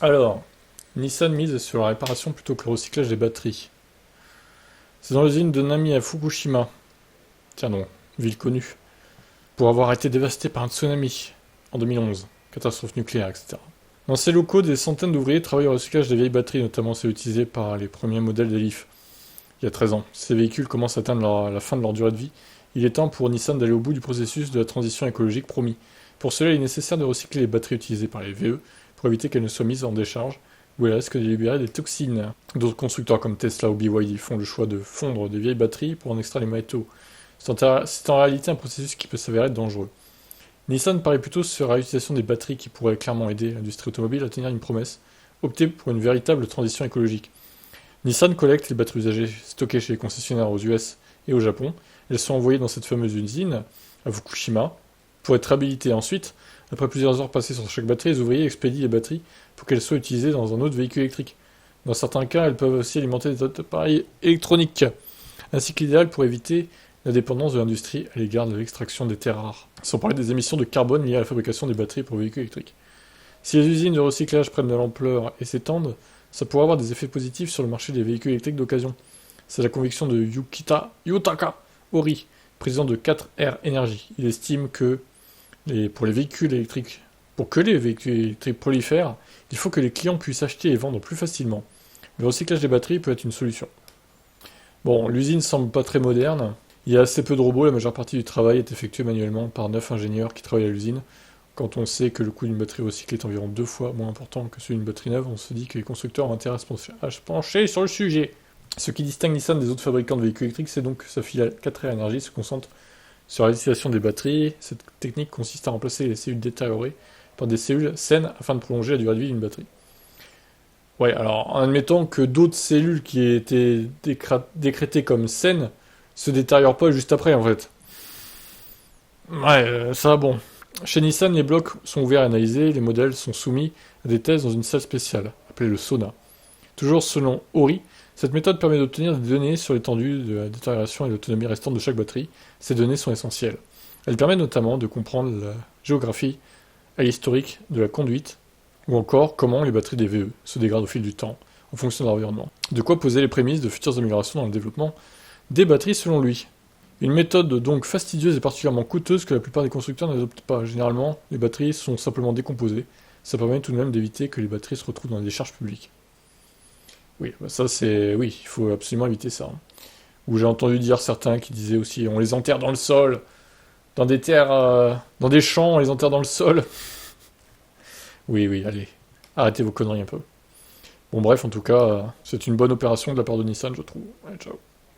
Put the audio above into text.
Alors, Nissan mise sur la réparation plutôt que le recyclage des batteries. C'est dans l'usine de Nami à Fukushima. Tiens donc, ville connue. Pour avoir été dévastée par un tsunami en 2011. Catastrophe nucléaire, etc. Dans ces locaux, des centaines d'ouvriers travaillent au recyclage des vieilles batteries, notamment celles utilisées par les premiers modèles des Leaf, il y a 13 ans. Ces véhicules commencent à atteindre la fin de leur durée de vie. Il est temps pour Nissan d'aller au bout du processus de la transition écologique promis. Pour cela, il est nécessaire de recycler les batteries utilisées par les VE pour éviter qu'elles ne soient mises en décharge où elles risquent de libérer des toxines. D'autres constructeurs comme Tesla ou BYD font le choix de fondre des vieilles batteries pour en extraire les métaux. C'est en réalité un processus qui peut s'avérer dangereux. Nissan parie plutôt sur la réutilisation des batteries qui pourrait clairement aider l'industrie automobile à tenir une promesse, opter pour une véritable transition écologique. Nissan collecte les batteries usagées stockées chez les concessionnaires aux US et au Japon. Elles sont envoyées dans cette fameuse usine, à Fukushima, pour être réhabilitées ensuite. Après plusieurs heures passées sur chaque batterie, les ouvriers expédient les batteries pour qu'elles soient utilisées dans un autre véhicule électrique. Dans certains cas, elles peuvent aussi alimenter des appareils électroniques, ainsi que l'idéal pour éviter la dépendance de l'industrie à l'égard de l'extraction des terres rares, sans parler des émissions de carbone liées à la fabrication des batteries pour véhicules électriques. Si les usines de recyclage prennent de l'ampleur et s'étendent, ça pourrait avoir des effets positifs sur le marché des véhicules électriques d'occasion. C'est la conviction de Yutaka Ori, président de 4R Energy. Il estime que pour que les véhicules électriques prolifèrent, il faut que les clients puissent acheter et vendre plus facilement. Le recyclage des batteries peut être une solution. Bon, l'usine semble pas très moderne. Il y a assez peu de robots, la majeure partie du travail est effectuée manuellement par 9 ingénieurs qui travaillent à l'usine. Quand on sait que le coût d'une batterie recyclée est environ 2 fois moins important que celui d'une batterie neuve, on se dit que les constructeurs ont intérêt à se pencher sur le sujet. Ce qui distingue Nissan des autres fabricants de véhicules électriques, c'est donc que sa filiale 4R Energy se concentre sur la distillation des batteries. Cette technique consiste à remplacer les cellules détériorées par des cellules saines afin de prolonger la durée de vie d'une batterie. Ouais, alors en admettant que d'autres cellules qui aient été décrétées comme saines se détériorent pas juste après en fait. Ouais, ça bon. Chez Nissan, les blocs sont ouverts et analysés, les modèles sont soumis à des tests dans une salle spéciale, appelée le sauna. Toujours selon Ori, cette méthode permet d'obtenir des données sur l'étendue de la détérioration et l'autonomie restante de chaque batterie. Ces données sont essentielles. Elles permettent notamment de comprendre la géographie et l'historique de la conduite, ou encore comment les batteries des VE se dégradent au fil du temps, en fonction de leur environnement. De quoi poser les prémices de futures améliorations dans le développement des batteries selon lui. Une méthode donc fastidieuse et particulièrement coûteuse que la plupart des constructeurs n'adoptent pas. Généralement, les batteries sont simplement décomposées. Ça permet tout de même d'éviter que les batteries se retrouvent dans les décharges publiques. Oui, bah ça c'est... Oui, il faut absolument éviter ça. Ou j'ai entendu dire certains qui disaient aussi on les enterre dans le sol, dans des terres, dans des champs, on les enterre dans le sol. Oui, oui, allez, arrêtez vos conneries un peu. Bon bref, en tout cas, c'est une bonne opération de la part de Nissan, je trouve. Ouais, ciao.